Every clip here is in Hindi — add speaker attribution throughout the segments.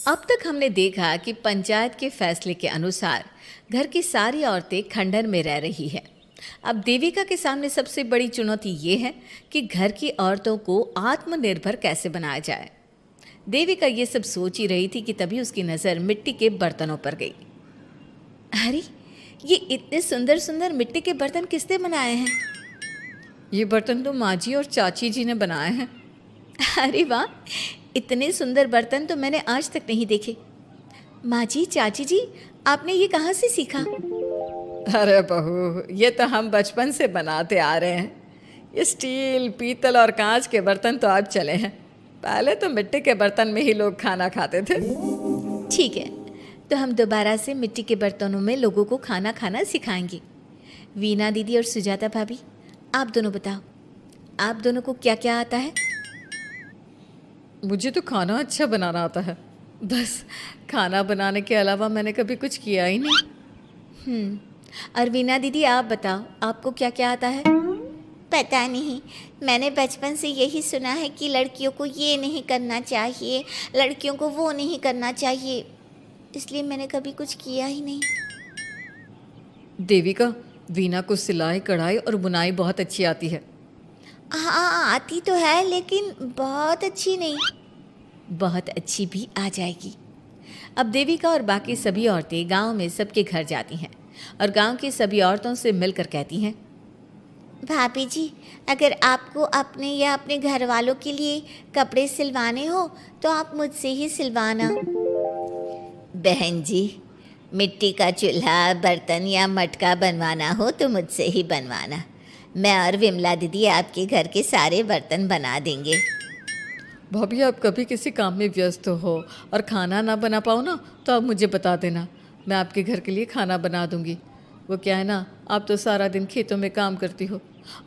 Speaker 1: अब तक हमने देखा कि पंचायत के फैसले के अनुसार घर की सारी औरतें खंडहर में रह रही हैं। अब देविका के सामने सबसे बड़ी चुनौती ये है कि घर की औरतों को आत्मनिर्भर कैसे बनाया जाए। देविका ये सब सोच ही रही थी कि तभी उसकी नज़र मिट्टी के बर्तनों पर गई। अरे, ये इतने सुंदर सुंदर मिट्टी के बर्तन किसने बनाए हैं? ये बर्तन तो माँ जी और चाची जी ने बनाए हैं। अरे वाह, इतने सुंदर बर्तन तो मैंने आज तक नहीं देखे। माँ जी, चाची जी, आपने ये कहाँ से सीखा? अरे बहू, ये तो हम बचपन से बनाते आ रहे हैं। ये स्टील, पीतल और कांच के बर्तन तो अब चले हैं। पहले तो मिट्टी के बर्तन में ही लोग खाना खाते थे। ठीक है, तो हम दोबारा से मिट्टी के बर्तनों में लोगों को खाना खाना सिखाएंगे। वीना दीदी और सुजाता भाभी, आप दोनों बताओ, आप दोनों को क्या क्या आता है? मुझे तो खाना अच्छा बनाना आता है। बस खाना बनाने के अलावा मैंने कभी कुछ किया ही नहीं। और वीना दीदी, आप बताओ, आपको क्या क्या आता है?
Speaker 2: पता नहीं, मैंने बचपन से यही सुना है कि लड़कियों को ये नहीं करना चाहिए, लड़कियों को वो नहीं करना चाहिए, इसलिए मैंने कभी कुछ किया ही नहीं।
Speaker 1: देविका, वीना को सिलाई, कढ़ाई और बुनाई बहुत अच्छी आती है।
Speaker 2: हाँ, आती तो है, लेकिन बहुत अच्छी नहीं।
Speaker 1: बहुत अच्छी भी आ जाएगी। अब देविका और बाकी सभी औरतें गांव में सबके घर जाती हैं और गांव की सभी औरतों से मिलकर कहती हैं,
Speaker 2: भाभी जी, अगर आपको अपने या अपने घर वालों के लिए कपड़े सिलवाने हो तो आप मुझसे ही सिलवाना। बहन जी, मिट्टी का चूल्हा, बर्तन या मटका बनवाना हो तो मुझसे ही बनवाना। मैं और विमला दीदी आपके घर के सारे बर्तन बना देंगे।
Speaker 1: भाभी, आप कभी किसी काम में व्यस्त हो और खाना ना बना पाओ ना, तो आप मुझे बता देना, मैं आपके घर के लिए खाना बना दूंगी। वो क्या है ना, आप तो सारा दिन खेतों में काम करती हो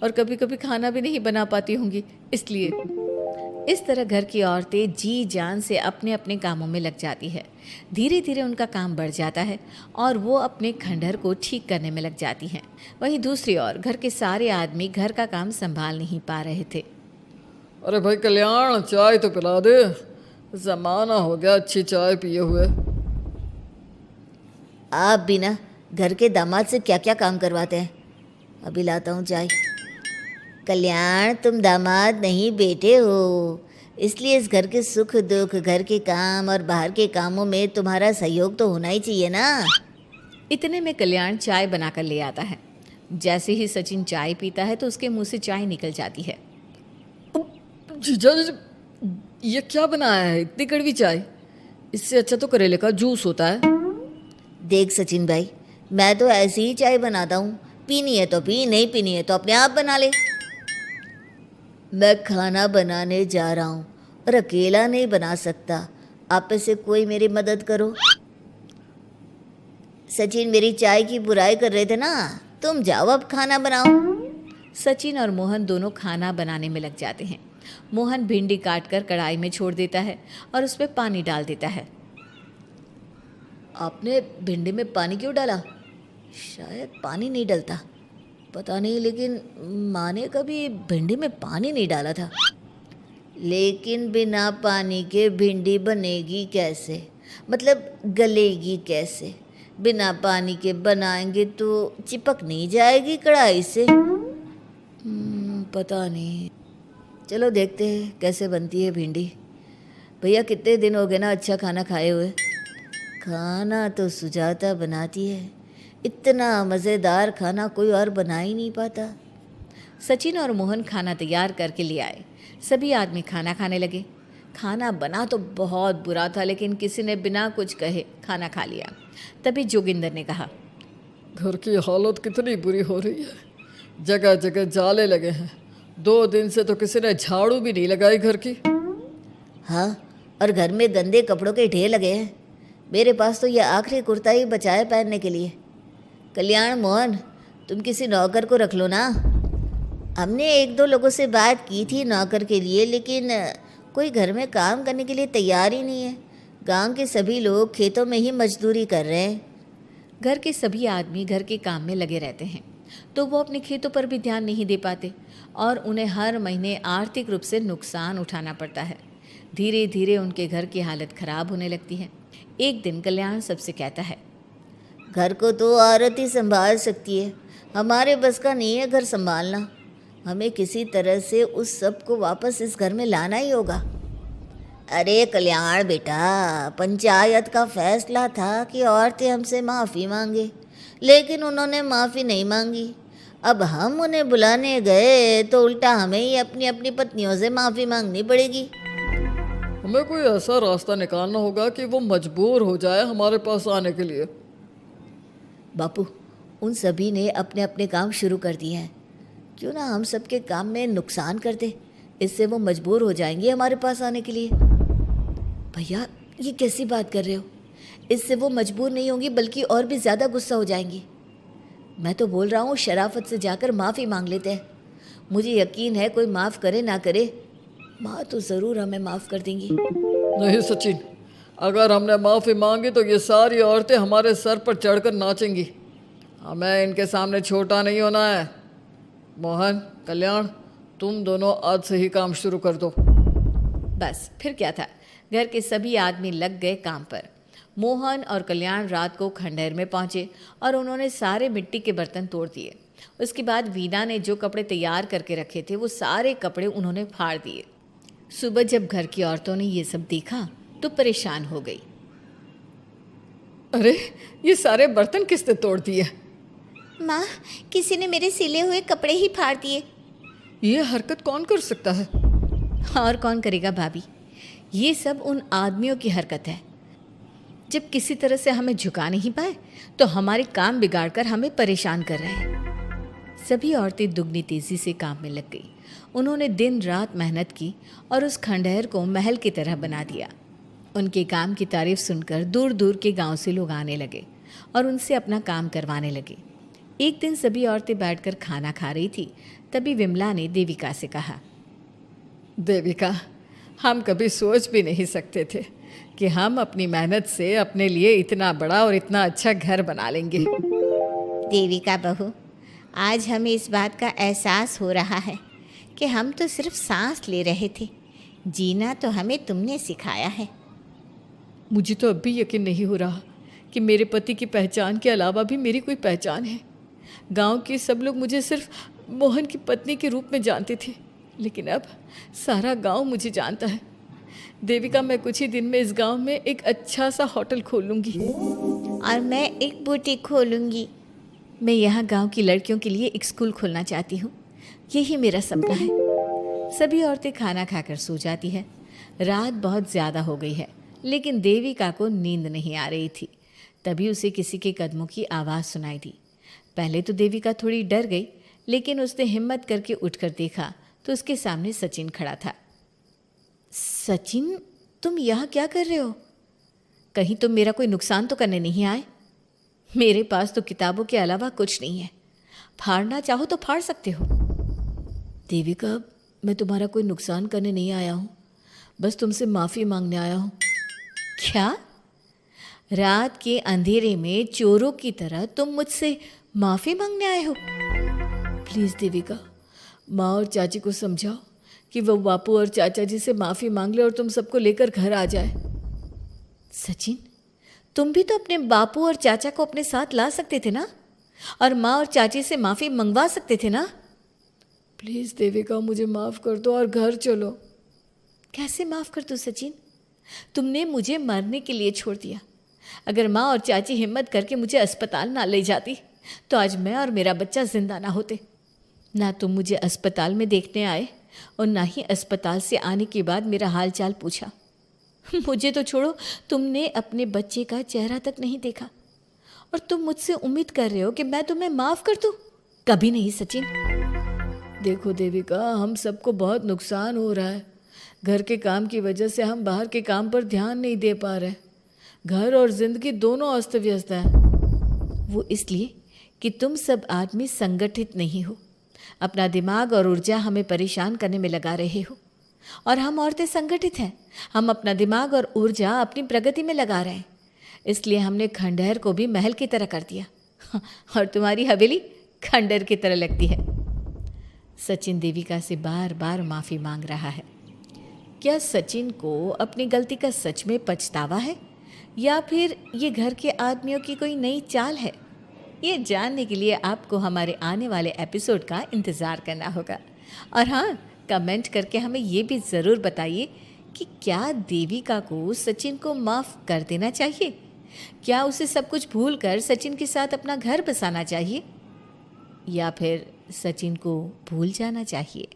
Speaker 1: और कभी कभी खाना भी नहीं बना पाती होंगी, इसलिए। इस तरह घर की औरतें जी जान से अपने अपने कामों में लग जाती है। धीरे धीरे उनका काम बढ़ जाता है और वो अपने खंडहर को ठीक करने में लग जाती हैं। वहीं दूसरी ओर घर के सारे आदमी घर का काम संभाल नहीं पा रहे थे। अरे भाई कल्याण, चाय तो पिला दे, जमाना हो गया अच्छी चाय पिए हुए।
Speaker 2: आप भी ना घर के दामाद से क्या क्या काम करवाते हैं। अभी लाता हूँ चाय। कल्याण, तुम दामाद नहीं बेटे हो, इसलिए इस घर के सुख दुख, घर के काम और बाहर के कामों में तुम्हारा सहयोग तो होना ही चाहिए ना।
Speaker 1: इतने में कल्याण चाय बनाकर ले आता है। जैसे ही सचिन चाय पीता है तो उसके मुंह से चाय निकल जाती है। जीजा, ये क्या बनाया है, इतनी कड़वी चाय? इससे अच्छा तो करेले का जूस होता है।
Speaker 2: देख सचिन भाई, मैं तो ऐसी ही चाय बनाता हूँ, पीनी है तो पी, नहीं पीनी है तो अपने आप बना ले। मैं खाना बनाने जा रहा हूँ और अकेला नहीं बना सकता, आप में से कोई मेरी मदद करो। सचिन मेरी चाय की बुराई कर रहे थे ना, तुम जाओ अब खाना बनाओ।
Speaker 1: सचिन और मोहन दोनों खाना बनाने में लग जाते हैं। मोहन भिंडी काटकर कढ़ाई में छोड़ देता है और उस पर पानी डाल देता है। आपने भिंडी में पानी क्यों डाला? शायद पानी नहीं डलता, पता नहीं, लेकिन माँ ने कभी भिंडी में पानी नहीं डाला था। लेकिन बिना पानी के भिंडी बनेगी कैसे, मतलब गलेगी कैसे? बिना पानी के बनाएंगे तो चिपक नहीं जाएगी कढ़ाई से? पता नहीं, चलो देखते हैं कैसे बनती है भिंडी। भैया, कितने दिन हो गए ना अच्छा खाना खाए हुए। खाना तो सुजाता बनाती है, इतना मज़ेदार खाना कोई और बना ही नहीं पाता। सचिन और मोहन खाना तैयार करके ले आए। सभी आदमी खाना खाने लगे। खाना बना तो बहुत बुरा था, लेकिन किसी ने बिना कुछ कहे खाना खा लिया। तभी जोगिंदर ने कहा, घर की हालत कितनी बुरी हो रही है, जगह जगह जाले लगे हैं। 2 दिन से तो किसी ने झाड़ू भी नहीं लगाई घर की।
Speaker 2: हाँ, और घर में गंदे कपड़ों के ढेर लगे हैं। मेरे पास तो यह आखिरी कुर्ता ही बचा है पहनने के लिए। कल्याण, मोहन, तुम किसी नौकर को रख लो ना। हमने 1-2 लोगों से बात की थी नौकर के लिए, लेकिन कोई घर में काम करने के लिए तैयार ही नहीं है। गांव के सभी लोग खेतों में ही मजदूरी कर रहे हैं।
Speaker 1: घर के सभी आदमी घर के काम में लगे रहते हैं, तो वो अपने खेतों पर भी ध्यान नहीं दे पाते और उन्हें हर महीने आर्थिक रूप से नुकसान उठाना पड़ता है। धीरे धीरे उनके घर की हालत खराब होने लगती है। एक दिन कल्याण सबसे कहता है,
Speaker 2: घर को तो औरत ही संभाल सकती है, हमारे बस का नहीं है घर संभालना। हमें किसी तरह से उस सब को वापस इस घर में लाना ही होगा। अरे कल्याण बेटा, पंचायत का फैसला था कि औरतें हमसे माफ़ी मांगे, लेकिन उन्होंने माफ़ी नहीं मांगी। अब हम उन्हें बुलाने गए तो उल्टा हमें ही अपनी अपनी पत्नियों से माफ़ी मांगनी पड़ेगी।
Speaker 3: हमें कोई ऐसा रास्ता निकालना होगा कि वो मजबूर हो जाए हमारे पास आने के लिए।
Speaker 2: बापू, उन सभी ने अपने अपने काम शुरू कर दिए हैं, क्यों ना हम सबके काम में नुकसान कर दे, इससे वो मजबूर हो जाएंगे हमारे पास आने के लिए। भैया, ये कैसी बात कर रहे हो? इससे वो मजबूर नहीं होंगी बल्कि और भी ज़्यादा गुस्सा हो जाएंगी। मैं तो बोल रहा हूँ शराफत से जाकर माफ़ी मांग लेते हैं। मुझे यकीन है कोई माफ़ करे ना करे, माँ तो ज़रूर हमें माफ़ कर देंगी।
Speaker 3: नहीं सचिन, अगर हमने माफ़ी मांगी तो ये सारी औरतें हमारे सर पर चढ़कर नाचेंगी। हमें इनके सामने छोटा नहीं होना है। मोहन, कल्याण, तुम दोनों आज से ही काम शुरू कर दो।
Speaker 1: बस फिर क्या था, घर के सभी आदमी लग गए काम पर। मोहन और कल्याण रात को खंडहर में पहुंचे और उन्होंने सारे मिट्टी के बर्तन तोड़ दिए। उसके बाद वीना ने जो कपड़े तैयार करके रखे थे वो सारे कपड़े उन्होंने फाड़ दिए। सुबह जब घर की औरतों ने ये सब देखा तो परेशान हो गई।
Speaker 3: अरे, ये सारे बर्तन किसने तोड़ दिए?
Speaker 2: माँ, किसी ने मेरे सिले हुए कपड़े ही फाड़ दिए।
Speaker 3: ये हरकत कौन कर सकता है?
Speaker 1: और कौन करेगा भाभी, ये सब उन आदमियों की हरकत है। जब किसी तरह से हमें झुका नहीं पाए तो हमारे काम बिगाड़कर हमें परेशान कर रहे हैं। सभी औरतें दुगनी तेजी से काम में लग गई। उन्होंने दिन रात मेहनत की और उस खंडहर को महल की तरह बना दिया। उनके काम की तारीफ सुनकर दूर दूर के गांव से लोग आने लगे और उनसे अपना काम करवाने लगे। एक दिन सभी औरतें बैठकर खाना खा रही थी, तभी विमला ने देविका से कहा,
Speaker 3: देविका, हम कभी सोच भी नहीं सकते थे कि हम अपनी मेहनत से अपने लिए इतना बड़ा और इतना अच्छा घर बना लेंगे।
Speaker 2: देविका बहू, आज हमें इस बात का एहसास हो रहा है कि हम तो सिर्फ सांस ले रहे थे, जीना तो हमें तुमने सिखाया है।
Speaker 3: मुझे तो अब भी यकीन नहीं हो रहा कि मेरे पति की पहचान के अलावा भी मेरी कोई पहचान है। गांव के सब लोग मुझे सिर्फ मोहन की पत्नी के रूप में जानते थे, लेकिन अब सारा गांव मुझे जानता है। देविका, मैं कुछ ही दिन में इस गांव में एक अच्छा सा होटल खोल लूँगी
Speaker 2: और मैं एक बुटीक खोलूँगी।
Speaker 1: मैं यहाँ गांव की लड़कियों के लिए एक स्कूल खोलना चाहती हूँ, यही मेरा सपना है। सभी औरतें खाना खाकर सो जाती है। रात बहुत ज़्यादा हो गई है, लेकिन देविका को नींद नहीं आ रही थी। तभी उसे किसी के कदमों की आवाज़ सुनाई दी। पहले तो देविका थोड़ी डर गई, लेकिन उसने हिम्मत करके उठकर देखा तो उसके सामने सचिन खड़ा था। सचिन, तुम यहाँ क्या कर रहे हो? कहीं तुम मेरा कोई नुकसान तो करने नहीं आए? मेरे पास तो किताबों के अलावा कुछ नहीं है, फाड़ना चाहो तो फाड़ सकते हो। देविका, मैं तुम्हारा कोई नुकसान करने नहीं आया हूँ, बस तुमसे माफ़ी मांगने आया हूँ। क्या? रात के अंधेरे में चोरों की तरह तुम मुझसे माफ़ी मांगने आए हो? प्लीज़ देविका, माँ और चाची को समझाओ कि वो बापू और चाचा जी से माफ़ी मांग ले और तुम सबको लेकर घर आ जाए। सचिन, तुम भी तो अपने बापू और चाचा को अपने साथ ला सकते थे ना, और माँ और चाची से माफ़ी मंगवा सकते थे ना।
Speaker 3: प्लीज़ देविका, मुझे माफ़ कर दो और घर चलो।
Speaker 1: कैसे माफ़ कर दूँ सचिन? तुमने मुझे मरने के लिए छोड़ दिया। अगर माँ और चाची हिम्मत करके मुझे अस्पताल ना ले जाती तो आज मैं और मेरा बच्चा जिंदा ना होते। ना तुम मुझे अस्पताल में देखने आए और ना ही अस्पताल से आने के बाद मेरा हाल चाल पूछा। मुझे तो छोड़ो, तुमने अपने बच्चे का चेहरा तक नहीं देखा और तुम मुझसे उम्मीद कर रहे हो कि मैं तुम्हें माफ़ कर दूँ? कभी नहीं सचिन।
Speaker 3: देखो देविका, हम सबको बहुत नुकसान हो रहा है। घर के काम की वजह से हम बाहर के काम पर ध्यान नहीं दे पा रहे। घर और जिंदगी दोनों अस्त व्यस्त है।
Speaker 1: वो इसलिए कि तुम सब आदमी संगठित नहीं हो, अपना दिमाग और ऊर्जा हमें परेशान करने में लगा रहे हो। और हम औरतें संगठित हैं, हम अपना दिमाग और ऊर्जा अपनी प्रगति में लगा रहे हैं। इसलिए हमने खंडहर को भी महल की तरह कर दिया और तुम्हारी हवेली खंडहर की तरह लगती है। सचिन देविका से बार बार माफ़ी मांग रहा है। क्या सचिन को अपनी गलती का सच में पछतावा है या फिर ये घर के आदमियों की कोई नई चाल है? ये जानने के लिए आपको हमारे आने वाले एपिसोड का इंतज़ार करना होगा। और हाँ, कमेंट करके हमें ये भी ज़रूर बताइए कि क्या देविका को सचिन को माफ़ कर देना चाहिए? क्या उसे सब कुछ भूलकर सचिन के साथ अपना घर बसाना चाहिए या फिर सचिन को भूल जाना चाहिए?